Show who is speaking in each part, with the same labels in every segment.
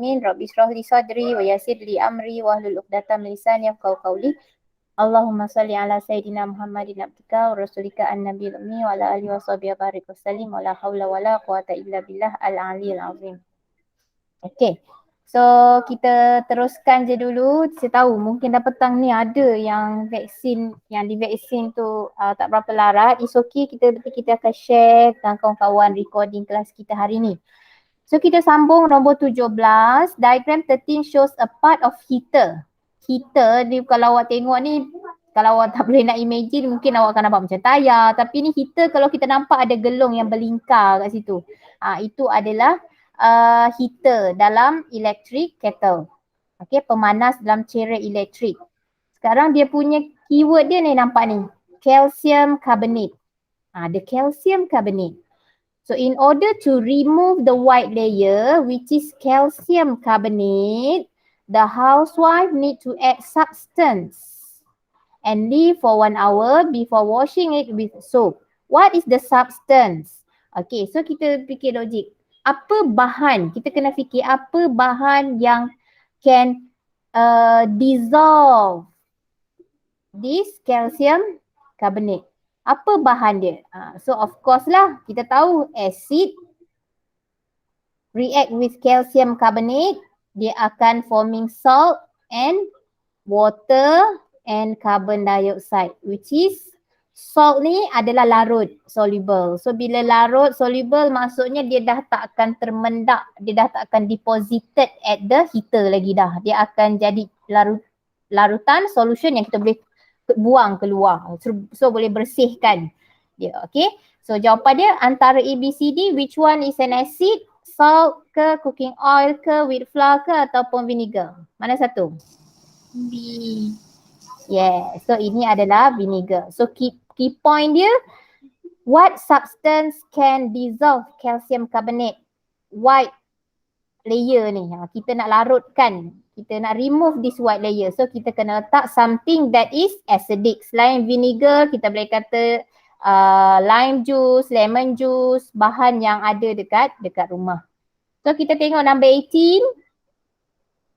Speaker 1: Rabbi shrah li sadri wa yassir li amri wahlul 'uqdatam min lisani yafqahu qawli. Allahumma salli ala sayyidina Muhammadin abdika wa rasulika an-nabiyil ummi wa ala alihi wa sahbihi barik wasallim wa la haula wa la quwata illa billah al-'aliyyil 'azim. Okey. So kita teruskan je dulu. Saya tahu mungkin dah petang ni ada yang vaksin, yang divaksin tu tak berapa larat. It's okay, kita akan share dengan kawan-kawan recording kelas kita hari ni. So kita sambung nombor 17. Diagram 13 shows a part of heater. Heater ni kalau awak tengok ni, kalau awak tak boleh nak imagine mungkin awak akan nampak macam tayar. Tapi ni heater kalau kita nampak ada gelung yang berlingkar kat situ. Itu adalah heater dalam electric kettle. Okay, pemanas dalam cerek elektrik. Sekarang dia punya keyword dia ni nampak ni. Calcium carbonate. The calcium carbonate. So in order to remove the white layer, which is calcium carbonate, the housewife need to add substance and leave for 1 hour before washing it with soap. What is the substance? Okay, so kita fikir logik. Apa bahan? Kita kena fikir apa bahan yang can dissolve this calcium carbonate. Apa bahan dia? So of course lah, kita tahu acid react with calcium carbonate, dia akan forming salt and water and carbon dioxide, which is salt ni adalah larut soluble. So bila larut soluble maksudnya dia dah tak akan termendak, dia dah tak akan deposited at the heater lagi dah. Dia akan jadi larutan solution yang kita boleh buang keluar. So boleh bersihkan dia. Okay. So jawapan dia antara A, B, C, D, which one is an acid? Salt ke, cooking oil ke, wheat flour ke ataupun vinegar? Mana satu?
Speaker 2: B.
Speaker 1: Yeah. So ini adalah vinegar. So key point dia, what substance can dissolve calcium carbonate? White layer ni. Kita nak larutkan. Kita nak remove this white layer. So kita kena letak something that is acidic. Selain vinegar, kita boleh kata lime juice, lemon juice, bahan yang ada dekat rumah. So kita tengok number 18.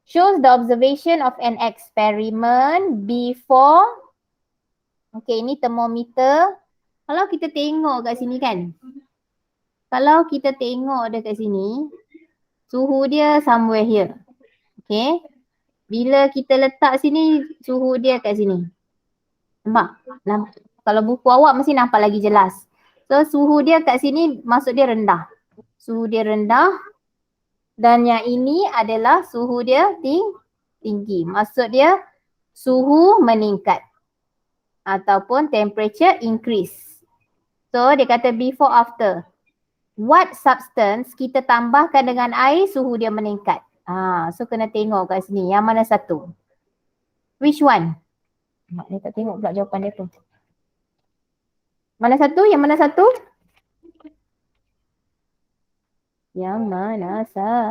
Speaker 1: Shows the observation of an experiment before. Okay, ini thermometer. Kalau kita tengok kat sini kan. Kalau kita tengok dekat sini, suhu dia somewhere here. Okay. Bila kita letak sini, suhu dia kat sini. Nampak? Kalau buku awak mesti nampak lagi jelas. So suhu dia kat sini maksud dia rendah. Suhu dia rendah. Dan yang ini adalah suhu dia tinggi. Maksud dia suhu meningkat. Ataupun temperature increase. So dia kata before after. What substance kita tambahkan dengan air suhu dia meningkat. So kena tengok kat sini yang mana satu. Which one? Mak dia tak tengok pula jawapan dia tu. Mana satu? Yang mana satu? Yang mana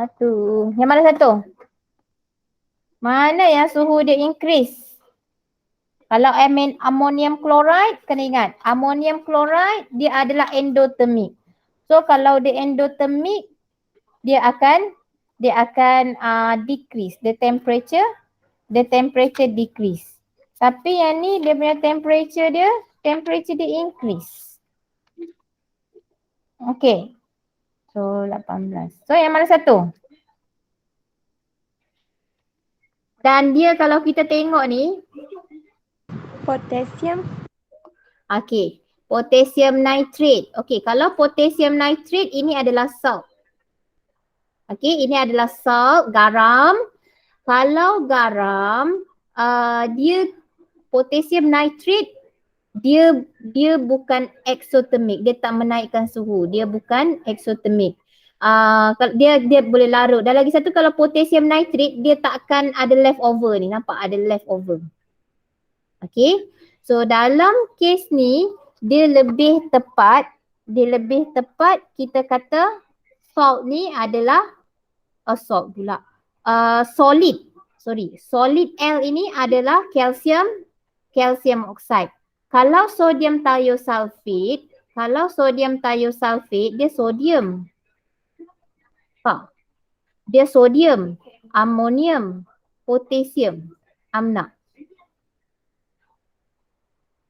Speaker 1: satu? Yang mana satu? Mana yang suhu dia increase? Kalau ammonium chloride, kena ingat. Ammonium chloride dia adalah endothermic. So kalau dia endothermic, dia akan decrease the temperature decrease. Tapi yang ni dia punya temperature dia increase. Okay. So 18. So yang mana satu? Dan dia kalau kita tengok ni
Speaker 2: Potassium.
Speaker 1: okay, potassium nitrate. Okay, kalau potassium nitrate ini adalah salt. Okay, ini adalah salt, garam. Kalau garam, dia potassium nitrate, dia bukan exothermic. Dia tak menaikkan suhu. Dia bukan exothermic. Dia boleh larut. Dan lagi satu, kalau potassium nitrate, dia tak akan ada leftover ni. Nampak ada leftover. Okay. So dalam kes ni, dia lebih tepat kita kata salt ni adalah salt pula. Solid L ini adalah calcium oxide. Kalau sodium thiosulfate, dia sodium. Dia sodium, amonium, potasium, amnak.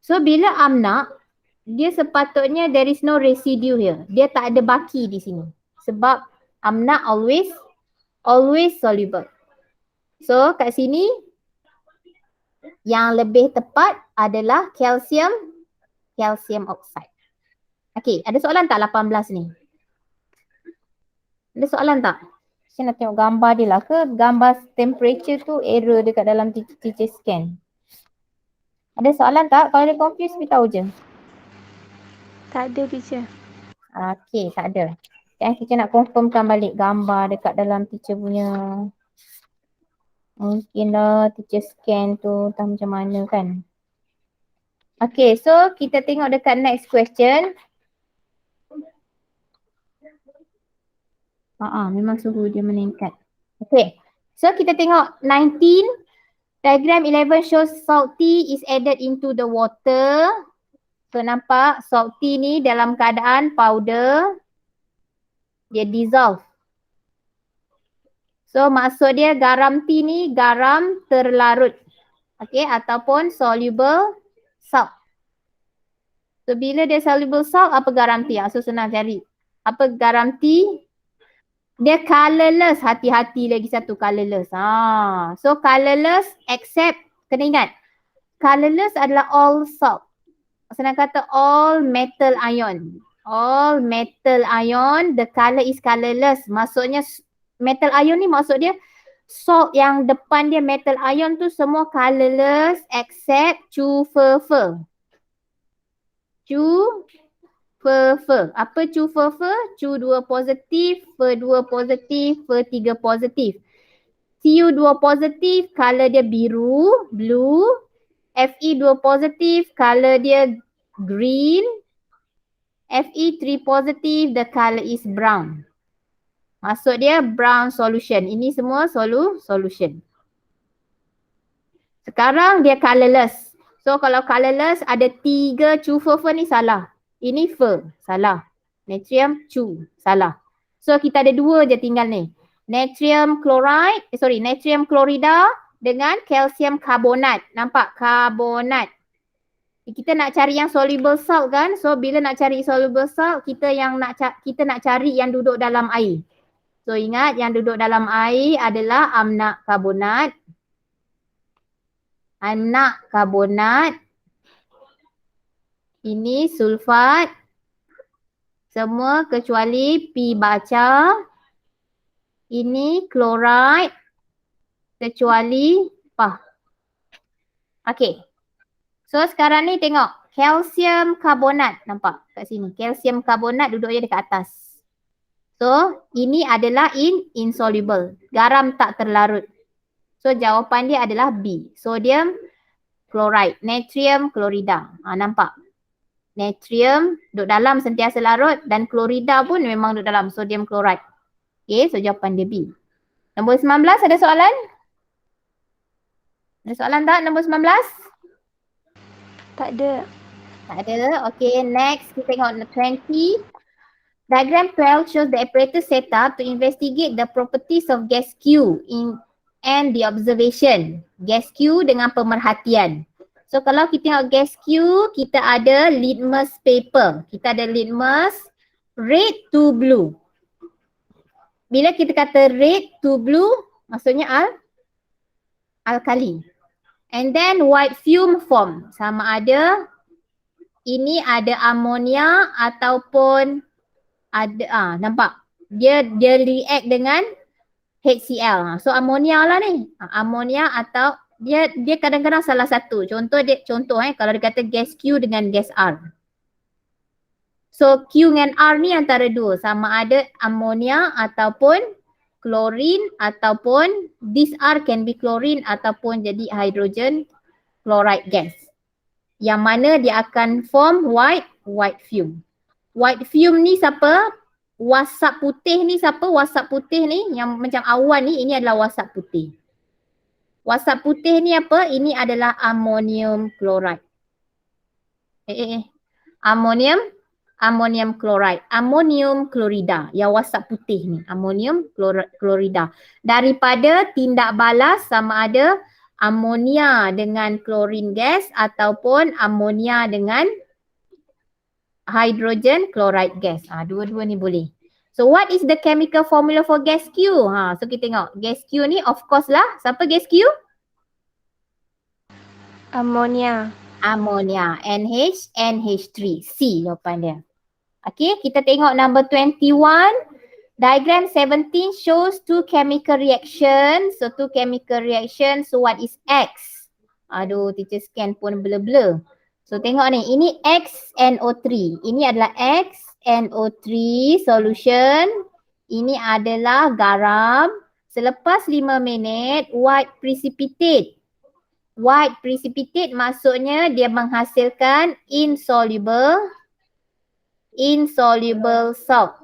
Speaker 1: So bila amnak, dia sepatutnya there is no residue here. Dia tak ada baki di sini. Sebab amnak always soluble. So kat sini yang lebih tepat adalah calcium oxide. Okay, ada soalan tak 18 ni? Ada soalan tak? Saya nak tengok gambar dia lah ke gambar temperature tu error dekat dalam teacher scan. Ada soalan tak? Kalau ada confuse, beritahu je.
Speaker 2: Tak ada, teacher.
Speaker 1: Okay, tak ada. Kan kita nak confirmkan balik gambar dekat dalam teacher punya. Mungkin lah teacher scan tu entah macam mana kan. Okay, so kita tengok dekat next question. Memang suhu dia meningkat. Okay, so kita tengok 19. Diagram 11 shows salt tea is added into the water. So nampak salt tea ni dalam keadaan powder. Dia dissolve. So maksud dia garam tea ni garam terlarut. Okay, ataupun soluble salt. So bila dia soluble salt, apa garam tea? So senang cari. Apa garam tea? Dia colorless. Hati-hati lagi satu colorless. So colorless except, kena ingat, colorless adalah all salt. Senang kata all metal ion. All metal ion, the color is colorless. Maksudnya metal ion ni maksud dia salt yang depan dia metal ion tu semua colorless except Cu-Fe-Fe. Cu-Fe-Fe. Apa Cu-Fe-Fe? Cu2 positif, Fe2 positif, Fe3 positif. Cu2 positif, color dia biru, blue. Fe2 positif, color dia green. Fe3 positif, the color is brown. Maksud dia brown solution. Ini semua solution. Sekarang dia colorless. So kalau colorless ada 3 Cu-Fe-Fe ni salah. Ini Fe, salah. Natrium Cu, salah. So kita ada 2 je tinggal ni. Natrium chlorida dengan calcium carbonate. Nampak? Carbonate. Kita nak cari yang soluble salt kan? So bila nak cari soluble salt, kita nak cari yang duduk dalam air. So ingat yang duduk dalam air adalah amnak karbonat. Amnak karbonat. Ini sulfat. Semua kecuali P baca. Ini chloride. Kecuali PAH. Okay. So sekarang ni tengok. Calcium karbonat. Nampak kat sini. Calcium karbonat duduk je dekat atas. So ini adalah insoluble. Garam tak terlarut. So jawapan dia adalah B. Sodium chloride. Natrium chlorida. Nampak? Natrium duduk dalam sentiasa larut dan chlorida pun memang duduk dalam sodium chloride. Okay, so jawapan dia B. Nombor 19 ada soalan? Ada soalan tak nombor 19?
Speaker 2: Tak ada.
Speaker 1: Tak ada. Okay, next kita tengok 20. Diagram 12 shows the apparatus set up to investigate the properties of gas Q and the observation. Gas Q dengan pemerhatian. So kalau kita tengok gas Q, kita ada litmus paper. Kita ada litmus red to blue. Bila kita kata red to blue, maksudnya alkali. And then white fume form. Sama ada ini ada amonia ataupun ada, nampak? Dia react dengan HCl. So amonia lah ni. Amonia atau dia kadang-kadang salah satu. Contoh kalau dia kata gas Q dengan gas R. So Q dengan R ni antara dua. Sama ada amonia ataupun chlorine ataupun this R can be chlorine ataupun jadi hydrogen chloride gas. Yang mana dia akan form white fume. White fume ni siapa? Wasap putih ni siapa? Wasap putih ni yang macam awan ni, ini adalah wasap putih. Wasap putih ni apa? Ini adalah ammonium chloride. Ammonium chloride. Ammonium chlorida. Yang wasap putih ni. Ammonium chlorida. Daripada tindak balas sama ada amonia dengan klorin gas ataupun amonia dengan hydrogen chloride gas. Dua-dua ni boleh. So what is the chemical formula for gas Q? So kita tengok gas Q ni of course lah. Siapa gas Q?
Speaker 2: Amonia.
Speaker 1: Amonia. NH3. C jawapan dia. Okay, kita tengok number 21. Diagram 17 shows two chemical reactions. So two chemical reactions. So what is X? Aduh, teacher scan pun blur-blur. So tengok ni, ini XNO3. Ini adalah XNO3 solution. Ini adalah garam. Selepas 5 minit, white precipitate. White precipitate maksudnya dia menghasilkan insoluble salt.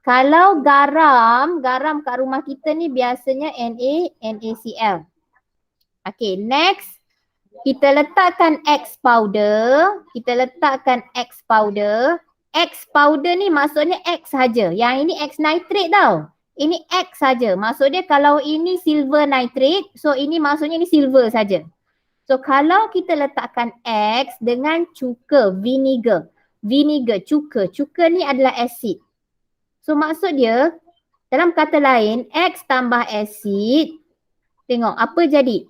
Speaker 1: Kalau garam kat rumah kita ni biasanya NaCl. Okay, next. Kita letakkan X powder. X powder ni maksudnya X saja. Yang ini X nitrate tau. Ini X saja. Maksudnya kalau ini silver nitrate, so ini maksudnya ini silver saja. So kalau kita letakkan X dengan cuka, vinegar, cuka ni adalah asid. So maksud dia, dalam kata lain, X tambah asid, tengok apa jadi?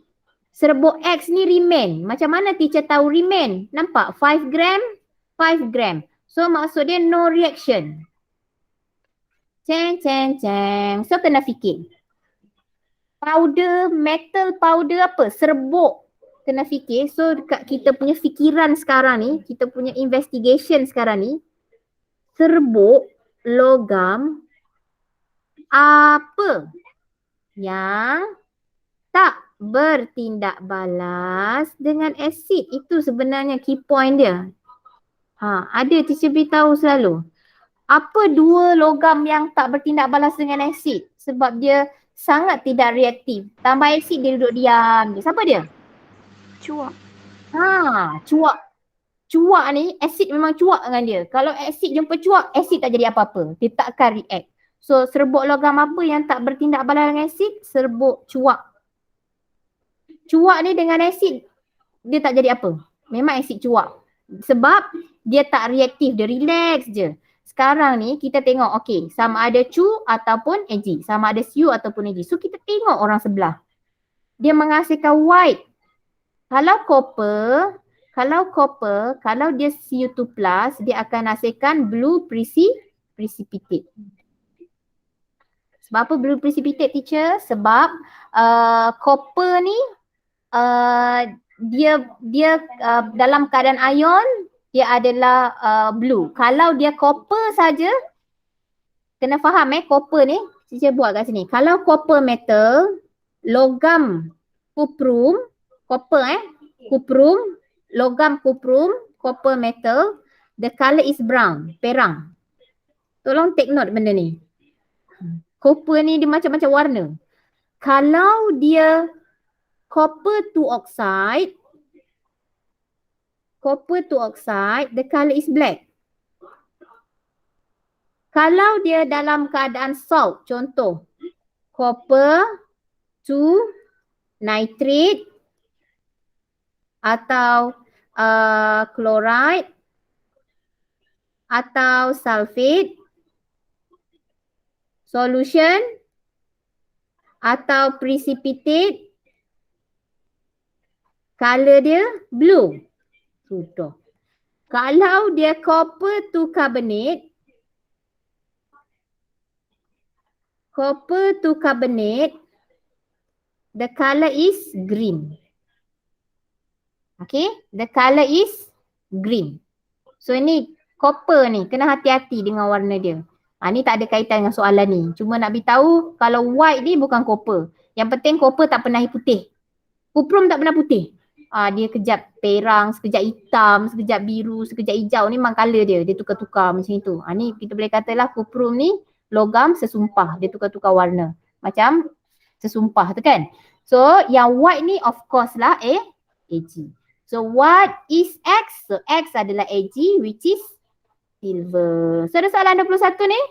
Speaker 1: Serbuk X ni remain. Macam mana teacher tahu remain? Nampak? 5 gram, 5 gram. So maksud dia no reaction. Ceng. So kena fikir. Powder, metal powder apa? Serbuk. Kena fikir. So dekat kita punya fikiran sekarang ni, kita punya investigation sekarang ni, serbuk logam apa yang tak bertindak balas dengan asid. Itu sebenarnya key point dia. Ada teacher beritahu selalu. Apa dua logam yang tak bertindak balas dengan asid? Sebab dia sangat tidak reaktif. Tambah asid dia duduk diam. Siapa dia?
Speaker 2: Cuak.
Speaker 1: Cuak. Cuak ni asid memang cuak dengan dia. Kalau asid jumpa cuak, asid tak jadi apa-apa. Dia takkan react. So serbuk logam apa yang tak bertindak balas dengan asid? Serbuk cuak. Cuak ni dengan asid dia tak jadi apa. Memang asid cuak. Sebab dia tak reaktif, dia relax je. Sekarang ni kita tengok okey, sama ada Cu ataupun Ag, sama ada Cu ataupun Ag. So kita tengok orang sebelah. Dia menghasilkan white. Kalau copper, kalau dia Cu2+, dia akan hasilkan blue precipitate. Sebab apa blue precipitate teacher? Sebab copper ni dia dalam keadaan ion dia adalah blue. Kalau dia copper saja, kena faham copper ni, saya buat kat sini. Kalau copper metal, logam cuprum, logam cuprum, copper metal, the color is brown, perang. Tolong take note benda ni. Copper ni dia macam-macam warna. Kalau dia copper to oxide, the color is black. Kalau dia dalam keadaan salt, contoh copper to nitrate atau chloride atau sulfate solution atau precipitate, color dia blue. Sudah. Kalau dia copper to carbonate, the color is green. Okay, the color is green. So ini copper ni, kena hati-hati dengan warna dia. Ni tak ada kaitan dengan soalan ni. Cuma nak beritahu kalau white ni bukan copper. Yang penting copper tak pernah putih. Cuprum tak pernah putih. Dia kejap perang, sekejap hitam, sekejap biru, sekejap hijau. Ni memang colour dia. Dia tukar-tukar macam itu. Ni kita boleh katalah cuprum ni logam sesumpah. Dia tukar-tukar warna. Macam sesumpah tu kan. So yang white ni of course lah Ag. So what is X? So X adalah Ag which is silver. So ada soalan 21 ni?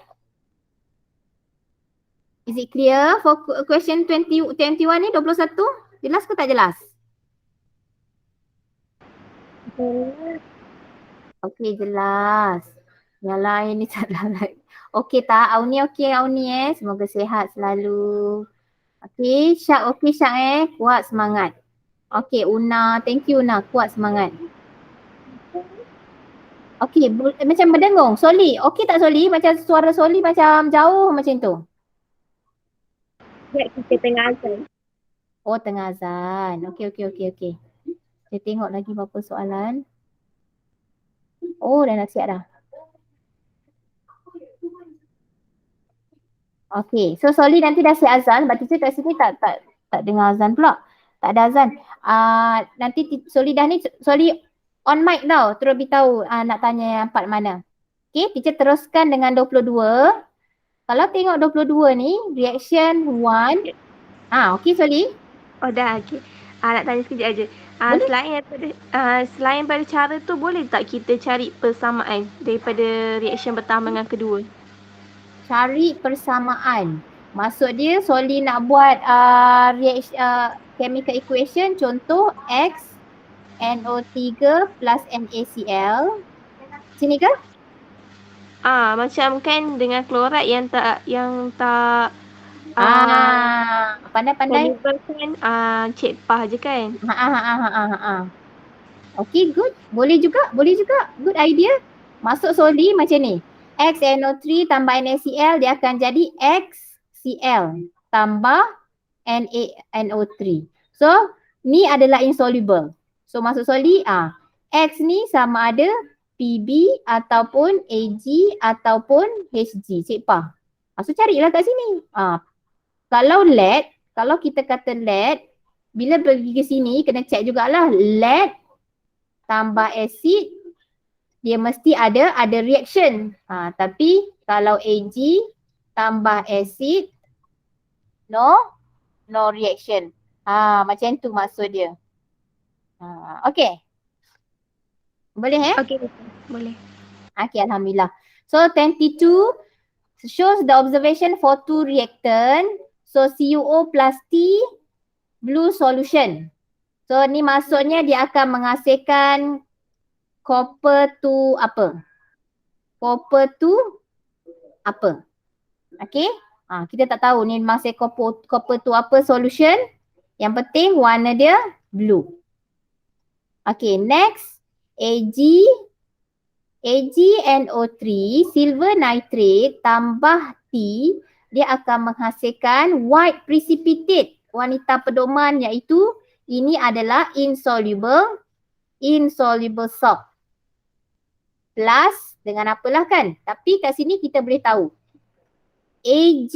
Speaker 1: Is it clear for question 21 ni, 21? Jelas ke tak jelas? Okey, jelas. Yang lain ni tak jelas. Okey tak? Auni okey Auni Semoga sihat selalu. Okey, Syak okey Syak Kuat semangat. Okey, Una. Thank you Una. Kuat semangat. Okey, macam berdengung. Soli. Okey tak Soli? Macam suara Soli macam jauh macam tu.
Speaker 2: Ya, kita tengah azan.
Speaker 1: Oh, tengah azan. Okey. Saya tengok lagi berapa soalan. Oh, dah nak siap dah. Okey, so Soli nanti dah siap azan. Sebab teacher kat sini tak dengar azan pula. Tak ada azan. Nanti Soli dah ni, Soli on mic tau. Terus beritahu nak tanya yang part mana. Okey, teacher teruskan dengan 22. Kalau tengok 22 ni, reaction 1. Okey Soli.
Speaker 2: Oh dah, okey. Nak tanya sekejap aja. Selain pada cara tu, boleh tak kita cari persamaan daripada reaction pertama dengan kedua?
Speaker 1: Cari persamaan. Maksud dia Soli nak buat chemical equation, contoh X NO3 plus NaCl. Sini ke?
Speaker 2: Macam kan dengan klorat yang tak
Speaker 1: pandai-pandai.
Speaker 2: soluble kan Cik Pah je kan.
Speaker 1: Okay, good. Boleh juga. Good idea. Masuk Soli macam ni. XNO3 tambah NaCl dia akan jadi XCl tambah NaNO3. So, ni adalah insoluble. So, masuk Soli, X ni sama ada PB ataupun AG ataupun HG. Cik Pah. So, carilah kat sini. Kalau lead, kalau kita kata lead, bila pergi ke sini, kena check jugalah lead tambah acid, dia mesti ada reaction. Tapi kalau AG tambah acid, no reaction. Macam tu maksud dia. Okay. Boleh
Speaker 2: Okay, boleh.
Speaker 1: Okay, Alhamdulillah. So 22 shows the observation for two reactant. So CuO plus T, blue solution. So ni maksudnya dia akan menghasilkan copper to apa? Copper to apa? Okay. Kita tak tahu ni masa copper to apa solution. Yang penting warna dia blue. Okay, next. AgNO3 silver nitrate tambah T, dia akan menghasilkan white precipitate, wanita pedoman, iaitu ini adalah insoluble salt. Plus dengan apalah kan? Tapi kat sini kita boleh tahu Ag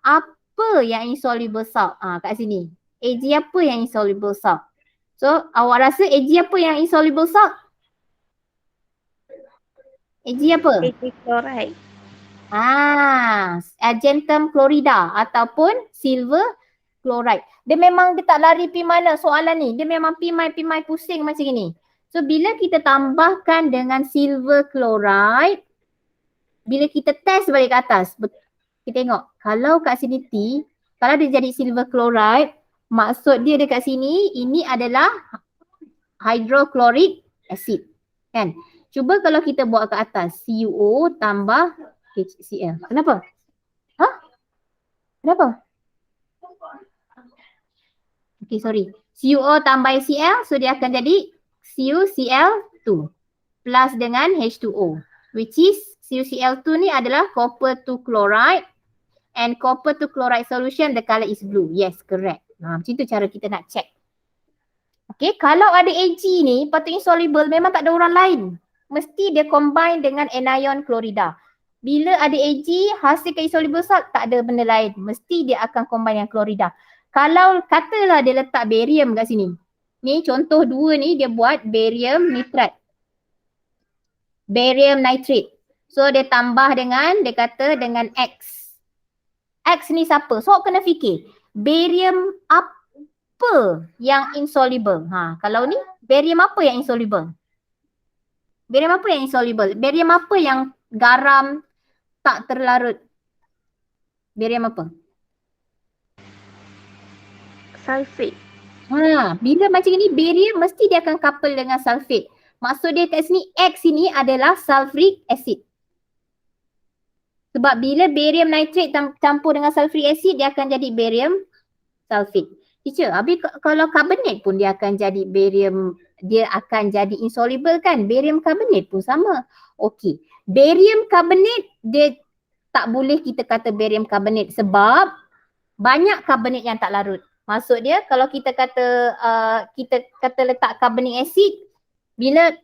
Speaker 1: apa yang insoluble salt? Kat sini. Ag apa yang insoluble salt? So awak rasa Ag apa yang insoluble salt? Ag apa?
Speaker 2: Ag chloride.
Speaker 1: Argentum chlorida ataupun silver chloride. Dia memang dia tak lari pergi mana soalan ni. Dia memang pimai pusing macam ni. So bila kita tambahkan dengan silver chloride, bila kita test balik ke atas, kita tengok kalau kat sini T, kalau dia jadi silver chloride, maksud dia dekat sini ini adalah hydrochloric acid. Kan? Cuba kalau kita buat ke atas CuO tambah HCl. Kenapa? Kenapa? Okay, sorry. CuO tambah HCl, so dia akan jadi CuCl2 plus dengan H2O, which is CuCl2 ni adalah copper 2 chloride, and copper 2 chloride solution the color is blue. Yes, correct. Macam tu cara kita nak check. Okay, kalau ada Ag ni patut insoluble, memang tak ada orang lain. Mesti dia combine dengan anion chlorida. Bila ada Ag hasilkan insoluble salt, tak ada benda lain. Mesti dia akan combine dengan chlorida. Kalau katalah dia letak barium kat sini. Ni contoh 2 ni dia buat barium nitrate. Barium nitrate. So dia tambah dengan, dia kata dengan X. X ni siapa? So awak kena fikir. Barium apa yang insoluble? Kalau ni barium apa yang insoluble? Barium apa yang insoluble? Barium apa yang garam tak terlarut? Barium apa?
Speaker 2: Sulfate.
Speaker 1: Bila macam ni barium mesti dia akan couple dengan sulfate. Maksud dia kat sini X ini adalah sulfuric acid. Sebab bila barium nitrate campur dengan sulfuric acid dia akan jadi barium sulfate. Teacher, habis kalau carbonate pun dia akan jadi barium, dia akan jadi insoluble kan? Barium carbonate pun sama. Okey. Barium carbonate dia tak boleh kita kata barium carbonate sebab banyak carbonate yang tak larut. Maksud dia kalau kita kata letak carbonic acid, bila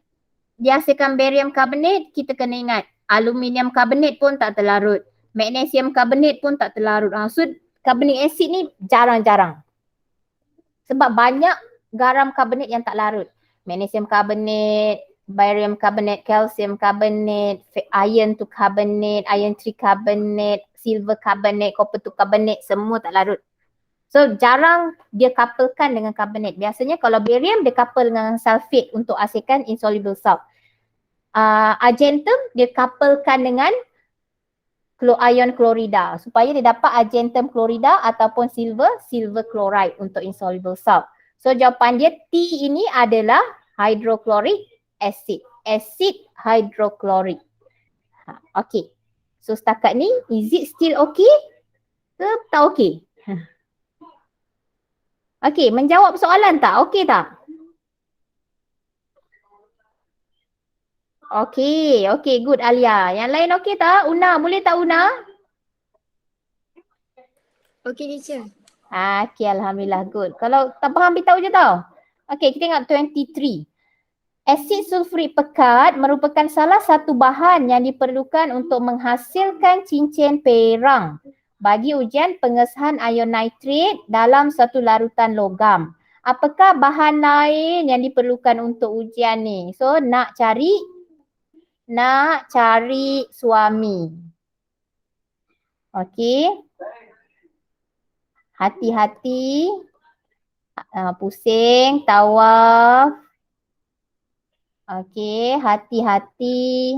Speaker 1: dihasilkan barium carbonate, kita kena ingat aluminium carbonate pun tak terlarut. Magnesium carbonate pun tak terlarut. So carbonic acid ni jarang-jarang. Sebab banyak garam carbonate yang tak larut. Magnesium carbonate, barium carbonate, calcium carbonate, iron 2 carbonate, iron 3 carbonate, silver carbonate, copper 2 carbonate, semua tak larut. So jarang dia couplekan dengan carbonate. Biasanya kalau barium dia couple dengan sulfate untuk hasilkan insoluble salt. Argentum dia couplekan dengan ion klorida supaya dia dapat argentum klorida ataupun silver chloride untuk insoluble salt. So jawapan dia T ini adalah hydrochloric acid. Acid hydrochloric. Okay. So setakat ni is it still okay ke tak okay? Okay, menjawab soalan tak? Okey tak? Okey, good Alia. Yang lain okey tak? Una, boleh tak Una?
Speaker 3: Okey teacher.
Speaker 1: Okey, alhamdulillah, good. Kalau tak faham beritahu je tau. Okey, kita tengok 23. Asid sulfurik pekat merupakan salah satu bahan yang diperlukan untuk menghasilkan cincin perang bagi ujian pengesahan ion nitrit dalam satu larutan logam. Apakah bahan lain yang diperlukan untuk ujian ni? So nak cari suami. Okey. Hati-hati. Pusing, tawaf. Okey, hati-hati.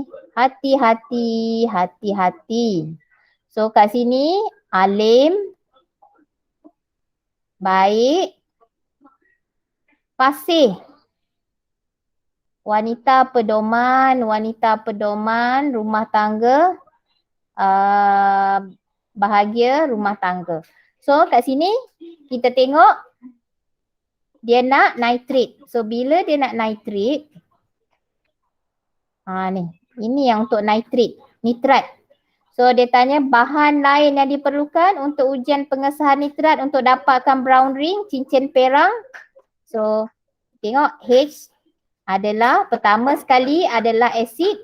Speaker 1: So kat sini alim, baik, fasih. Wanita pedoman, rumah tangga, bahagia rumah tangga. So kat sini kita tengok dia nak nitrit. So bila dia nak nitrit, ni. Ini yang untuk nitrat. So dia tanya bahan lain yang diperlukan untuk ujian pengesahan nitrat untuk dapatkan brown ring, cincin perang. So tengok H adalah pertama sekali adalah asid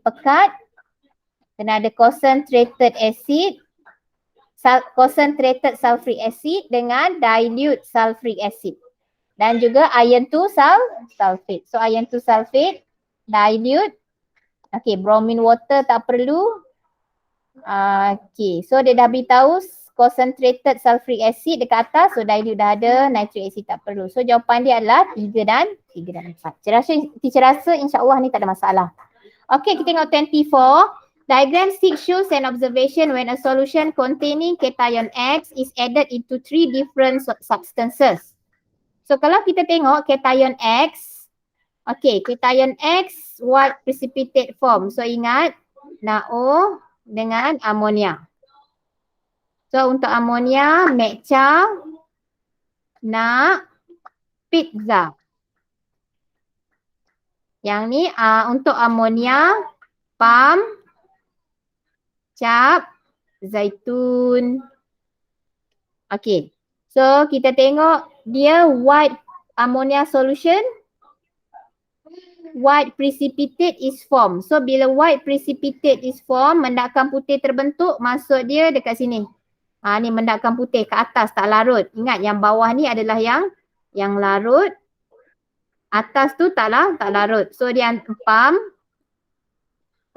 Speaker 1: pekat. Kena ada concentrated acid, concentrated sulfuric acid dengan dilute sulfuric acid. Dan juga iron 2 sulfate. So iron 2 sulfate, dilute. Okay, bromine water tak perlu. Okay, so dia dah beritahu concentrated sulfuric acid dekat atas. So dilute dah ada, nitric acid tak perlu. So jawapan dia adalah 3 dan 4. Teacher rasa insyaAllah ni tak ada masalah. Okay, kita tengok 24. Diagram 6 shows an observation when a solution containing cation X is added into 3 different substances. So kalau kita tengok cation X, okay, cation X what precipitate form. So ingat NaO dengan amonia. So untuk amonia, Mekca, Na, pizza. Yang ni untuk amonia, palm, cap, zaitun. Okay. So kita tengok dia white ammonia solution. White precipitate is formed. So bila white precipitate is formed, mendakan putih terbentuk, maksud dia dekat sini. Ni mendakan putih ke atas tak larut. Ingat yang bawah ni adalah yang larut. Atas tu tak larut. So dia palm.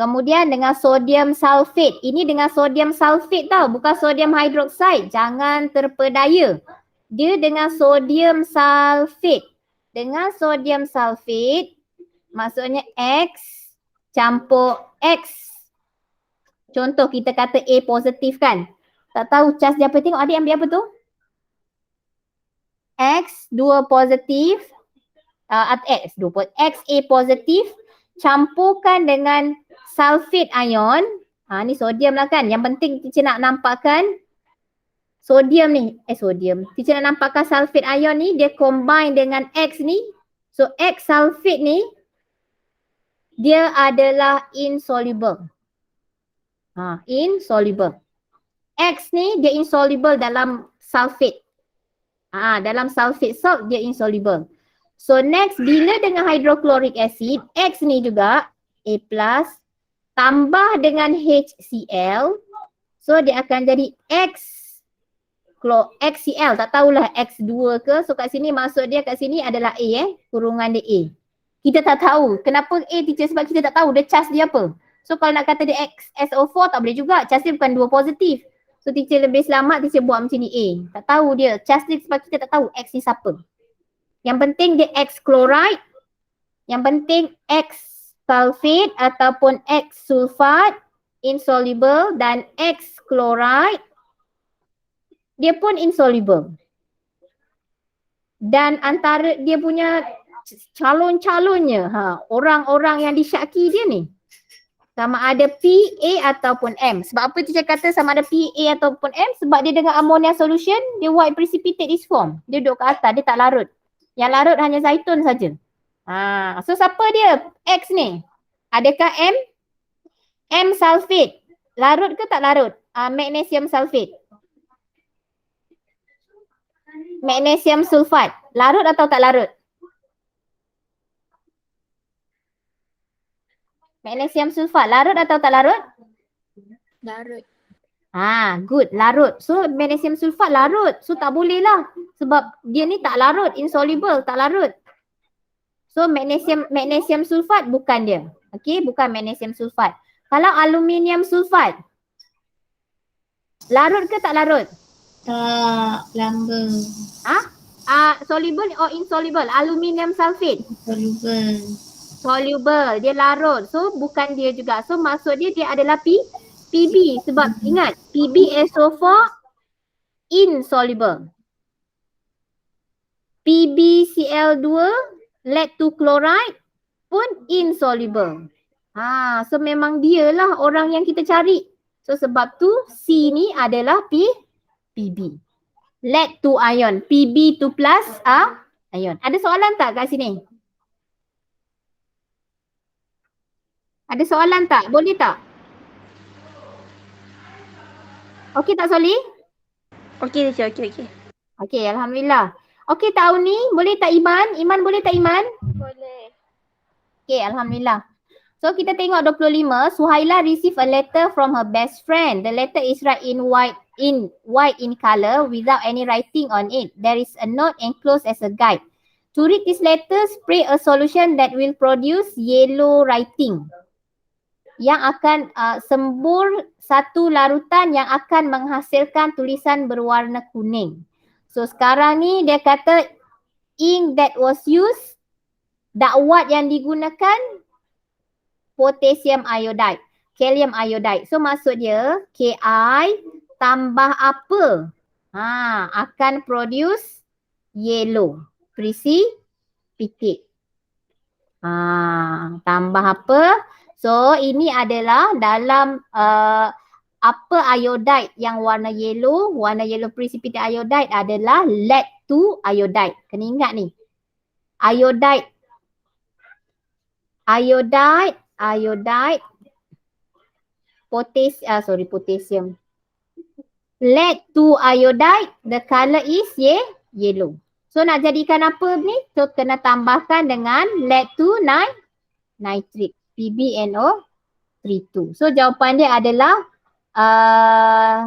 Speaker 1: Kemudian dengan sodium sulfate. Ini dengan sodium sulfate tau, bukan sodium hydroxide. Jangan terpedaya. Dia dengan sodium sulfate. Dengan sodium sulfate, Maksudnya X campur X. Contoh kita kata A positif kan. Tak tahu cas dia apa. Tengok adik ambil apa tu? X 2 positif. X A positif campurkan dengan sulfate ion. Ni sodium lah kan. Yang penting teacher nak nampakkan sodium ni. Teacher nak nampakkan sulfate ion ni dia combine dengan X ni. So X sulfate ni dia adalah insoluble. Insoluble. X ni dia insoluble dalam sulfate. Dalam sulfate salt dia insoluble. So next, bila dengan hydrochloric acid, X ni juga A plus tambah dengan HCl. So dia akan jadi XCl. Tak tahulah X2 ke. So kat sini maksud dia kat sini adalah A kurungan dia A. Kita tak tahu. Kenapa A teacher? Sebab kita tak tahu dia charge dia apa. So kalau nak kata dia XSO4 tak boleh juga. Charge dia bukan 2 positif. So teacher lebih selamat teacher buat macam ni A. Tak tahu dia. Charge dia sebab kita tak tahu X ni siapa. Yang penting dia X chloride, yang penting X sulfate ataupun X sulfat insoluble dan X chloride dia pun insoluble. Dan antara dia punya calon-calonnya, orang-orang yang disyaki dia ni sama ada P, A ataupun M. Sebab apa teacher kata sama ada P, A ataupun M? Sebab dia dengan ammonia solution, dia white precipitate is form. Dia duduk ke atas, dia tak larut. Yang larut hanya zaitun saja. So siapa dia? X ni. Adakah M? M sulfate. Larut ke tak larut? Magnesium sulfate. Magnesium sulfat. Larut atau tak larut? Magnesium sulfat. Larut atau tak larut?
Speaker 2: Larut.
Speaker 1: Good. Larut. So magnesium sulfat larut. So tak boleh lah. Sebab dia ni tak larut. Insoluble. Tak larut. So magnesium sulfat bukan dia. Okay. Bukan magnesium sulfat. Kalau aluminium sulfat. Larut ke tak larut?
Speaker 3: Tak, lambung.
Speaker 1: Soluble or insoluble? Aluminium sulfate.
Speaker 3: Soluble.
Speaker 1: Soluble. Dia larut. So bukan dia juga. So maksud dia adalah PB. Sebab ingat PbSO4 insoluble. PbCl2 lead to chloride pun insoluble. So memang dialah orang yang kita cari. So sebab tu C ni adalah PB. Lead to ion. Pb2 plus ion. Ada soalan tak kat sini? Ada soalan tak? Boleh tak? Okey tak Soli?
Speaker 2: Okey teacher, okey.
Speaker 1: Okey, alhamdulillah. Okey tak Uni? Boleh tak Iman? Iman boleh tak Iman?
Speaker 2: Boleh.
Speaker 1: Okey, alhamdulillah. So kita tengok 25. Suhaila receive a letter from her best friend. The letter is white in color without any writing on it. There is a note enclosed as a guide. To read this letter, spray a solution that will produce yellow writing. Yang akan sembur satu larutan yang akan menghasilkan tulisan berwarna kuning. So sekarang ni dia kata ink that was used, dakwat yang digunakan potassium iodide, kalium iodide. So maksud dia Ki tambah apa? Akan produce yellow precipitate. Tambah apa? So ini adalah dalam apa iodide yang warna yellow precipitate iodide adalah lead to iodide. Kena ingat ni. Iodide, potassium. Lead to iodide, the color is yellow. So nak jadikan apa ni? So kena tambahkan dengan lead to nitrate. PbNO32. So jawapan dia adalah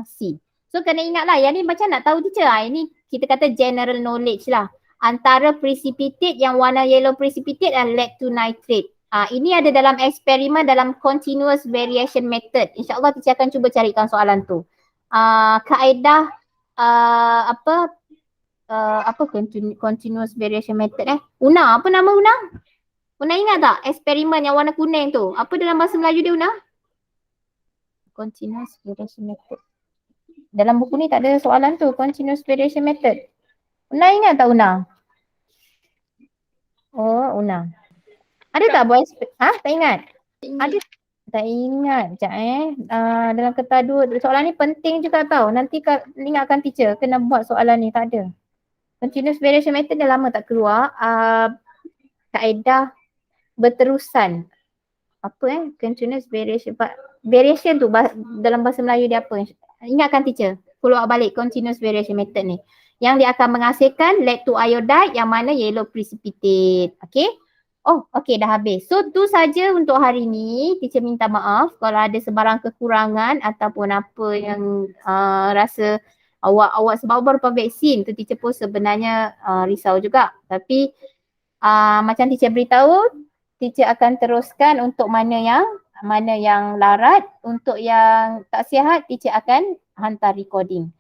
Speaker 1: C. So kena ingatlah yang ni macam nak tahu teacher. Ini kita kata general knowledge lah. Antara precipitate yang warna yellow precipitate dan lead to nitrate. Ini ada dalam eksperimen dalam continuous variation method. InsyaAllah teacher akan cuba carikan soalan tu. Kaedah continuous variation method UNA. Apa nama UNA? Una ingat tak eksperimen yang warna kuning tu? Apa dalam bahasa Melayu dia, Una? Continuous variation method. Dalam buku ni tak ada soalan tu, continuous variation method. Una ingat tak, Una? Oh, Una. Ada tak buat tak ingat? Ada tak ingat. Sekejap dalam ketadut soalan ni penting juga tau. Nanti ingatkan teacher kena buat soalan ni, tak ada. Continuous variation method dah lama tak keluar. Kaedah berterusan. Apa continuous variation. Variation tu dalam bahasa Melayu dia apa? Ingatkan teacher. Keluar balik continuous variation method ni. Yang dia akan menghasilkan lead to iodide yang mana yellow precipitate. Okay. Oh, okay, dah habis. So, tu saja untuk hari ni. Teacher minta maaf kalau ada sebarang kekurangan ataupun apa yang rasa awak sebab baru vaksin tu teacher pun sebenarnya risau juga. Tapi macam teacher beritahu, teacher akan teruskan untuk mana yang larat, untuk yang tak sihat teacher akan hantar recording.